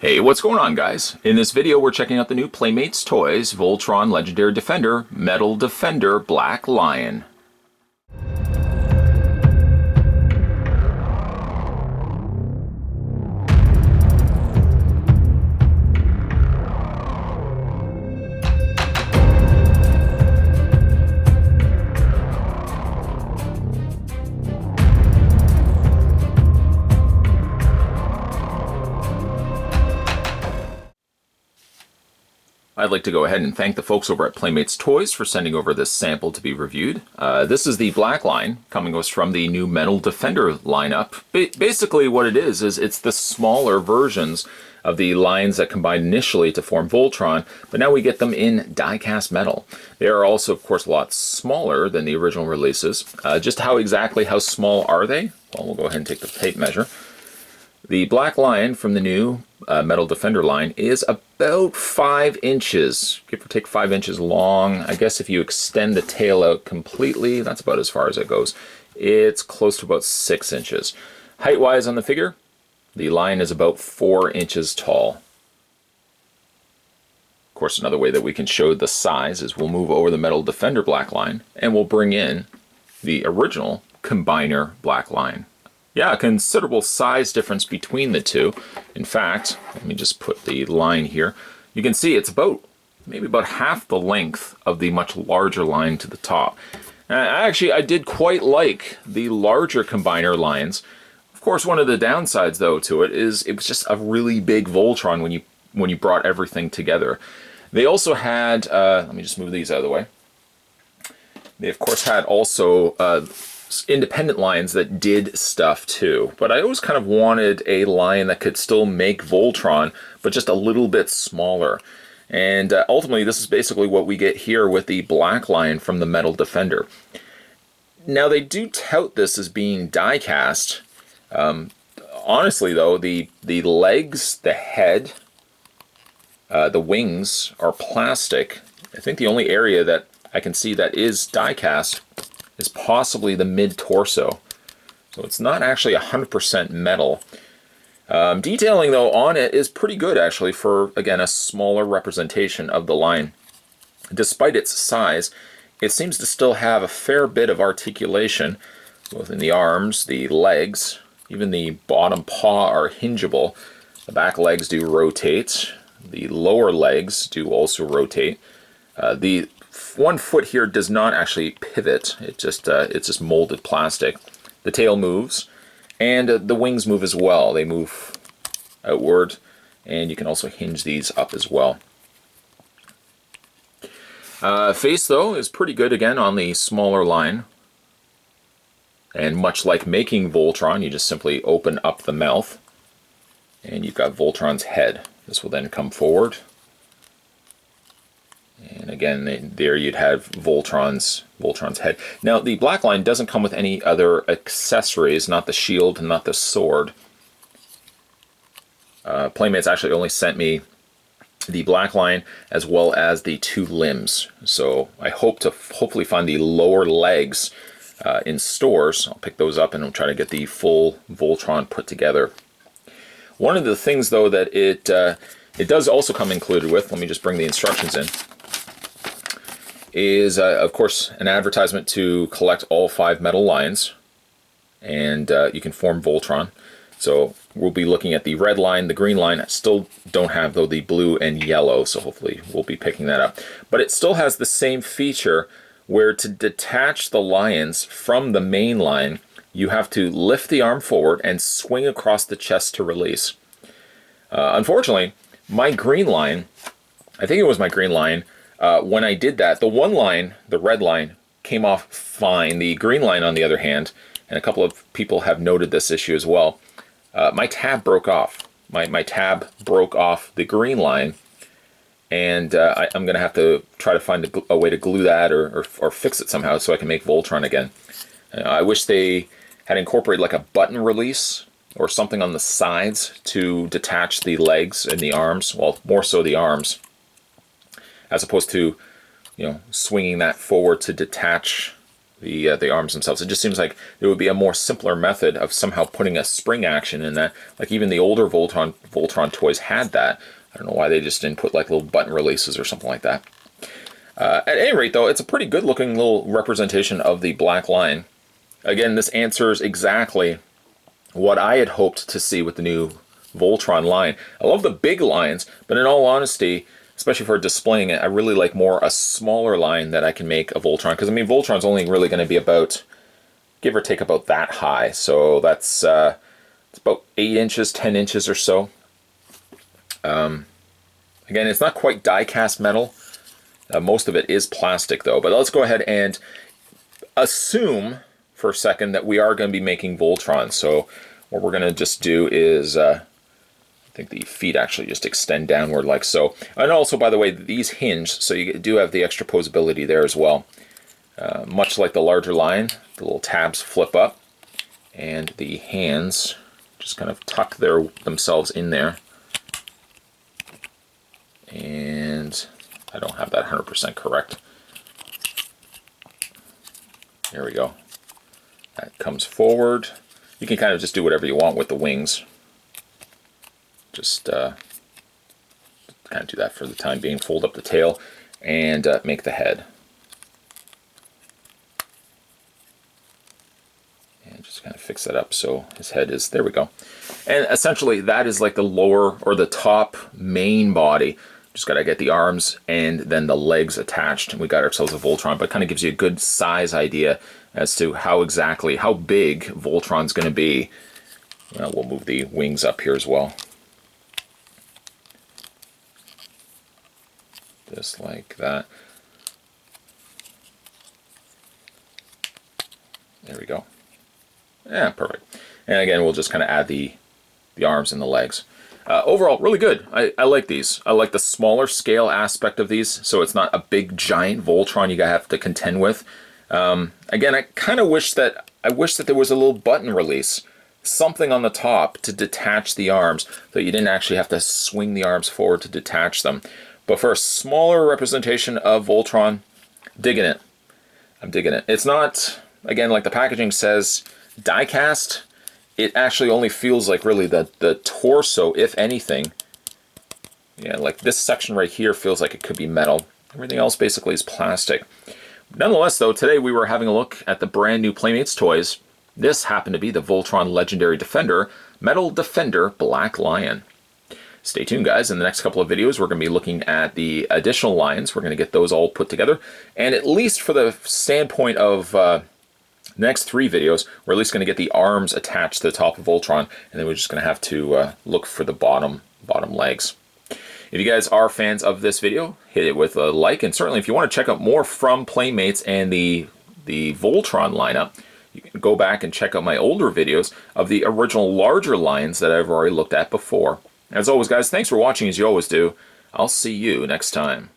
Hey, what's going on, guys? In this video, we're checking out the new Playmates Toys Voltron Legendary Defender Metal Defender Black Lion. I'd like to go ahead and thank the folks over at Playmates Toys for sending over this sample to be reviewed. This is the black line coming to us from the new Metal Defender lineup. Basically what it is it's the smaller versions of the lines that combined initially to form Voltron, but now we get them in die-cast metal. They are also, of course, a lot smaller than the original releases. Just how small are they? Well, we'll go ahead and take the tape measure. The black lion from the new Metal Defender line is about 5 inches, give or take 5 inches long. I guess if you extend the tail out completely, that's about as far as it goes. It's close to about 6 inches. Height-wise on the figure, the lion is about 4 inches tall. Of course, another way that we can show the size is we'll move over the Metal Defender black line and we'll bring in the original Combiner black line. Yeah, a considerable size difference between the two. In fact, let me just put the line here. You can see it's maybe about half the length of the much larger line to the top. Actually, I did quite like the larger Combiner lines. Of course, one of the downsides, though, to it is it was just a really big Voltron when you brought everything together. They also had, let me just move these out of the way. They, of course, had also independent lines that did stuff too, but I always kind of wanted a line that could still make Voltron, but just a little bit smaller. And ultimately, this is basically what we get here with the black line from the Metal Defender. Now, they do tout this as being die-cast. Honestly, though, the legs, the head, the wings are plastic. I think the only area that I can see that is die-cast is possibly the mid-torso. So it's not actually 100% metal. Detailing, though, on it is pretty good, actually, for, again, a smaller representation of the line. Despite its size, it seems to still have a fair bit of articulation, both in the arms, the legs, even the bottom paw are hingeable. The back legs do rotate. The lower legs do also rotate. The one foot here does not actually pivot. It's just molded plastic. The tail moves, and the wings move as well. They move outward, and you can also hinge these up as well. Face, though, is pretty good again on the smaller line. And much like making Voltron, you just simply open up the mouth, and you've got Voltron's head. This will then come forward. And again, there you'd have Voltron's head. Now, the black line doesn't come with any other accessories, not the shield, not the sword. Playmates actually only sent me the black line as well as the 2 limbs. So I hope to hopefully find the lower legs in stores. I'll pick those up and I'll try to get the full Voltron put together. One of the things, though, that it does also come included with, let me just bring the instructions in, is, of course, an advertisement to collect all 5 metal lines, and you can form Voltron. So we'll be looking at the red line, the green line. I still don't have, though, the blue and yellow, so hopefully we'll be picking that up. But it still has the same feature where to detach the lions from the main line, you have to lift the arm forward and swing across the chest to release. Unfortunately, my green line, I think it was my green line, when I did that, the one line, the red line, came off fine. The green line, on the other hand, and a couple of people have noted this issue as well, my tab broke off. My tab broke off the green line, and I'm going to have to try to find a way to glue that or fix it somehow so I can make Voltron again. I wish they had incorporated like a button release or something on the sides to detach the legs and the arms, well, more so the arms, as opposed to, swinging that forward to detach the arms themselves. It just seems like there would be a more simpler method of somehow putting a spring action in that. Like even the older Voltron toys had that. I don't know why they just didn't put like little button releases or something like that. At any rate, though, it's a pretty good looking little representation of the black line. Again, this answers exactly what I had hoped to see with the new Voltron line. I love the big lines, but in all honesty, especially for displaying it, I really like more a smaller line that I can make a Voltron. Because, I mean, Voltron's only really going to be about, give or take, about that high. So that's it's about 8 inches, 10 inches or so. Again, it's not quite die-cast metal. Most of it is plastic, though. But let's go ahead and assume for a second that we are going to be making Voltron. So what we're going to just do is, I think the feet actually just extend downward like so. And also, by the way, these hinge, so you do have the extra posability there as well. Much like the larger line, the little tabs flip up, and the hands just kind of tuck themselves in there. And I don't have that 100% correct. There we go. That comes forward. You can kind of just do whatever you want with the wings. Just kind of do that for the time being. Fold up the tail and make the head. And just kind of fix that up so his head is, there we go. And essentially that is like the lower or the top main body. Just got to get the arms and then the legs attached, and we got ourselves a Voltron. But it kind of gives you a good size idea as to how big Voltron's going to be. Well, we'll move the wings up here as well. Just like that. There we go. Yeah, perfect. And again, we'll just kind of add the arms and the legs. Overall, really good. I like these. I like the smaller scale aspect of these, so it's not a big giant Voltron you have to contend with. Again, I kind of wish that there was a little button release, something on the top to detach the arms, so you didn't actually have to swing the arms forward to detach them. But for a smaller representation of Voltron, digging it. I'm digging it. It's not, again, like the packaging says, die cast. It actually only feels like really the torso, if anything. Yeah, like this section right here feels like it could be metal. Everything else basically is plastic. Nonetheless, though, today we were having a look at the brand new Playmates toys. This happened to be the Voltron Legendary Defender, Metal Defender Black Lion. Stay tuned, guys. In the next couple of videos, we're going to be looking at the additional lines. We're going to get those all put together. And at least for the standpoint of next 3 videos, we're at least going to get the arms attached to the top of Voltron, and then we're just going to have to look for the bottom legs. If you guys are fans of this video, hit it with a like, and certainly if you want to check out more from Playmates and the Voltron lineup, you can go back and check out my older videos of the original larger lines that I've already looked at before. As always, guys, thanks for watching as you always do. I'll see you next time.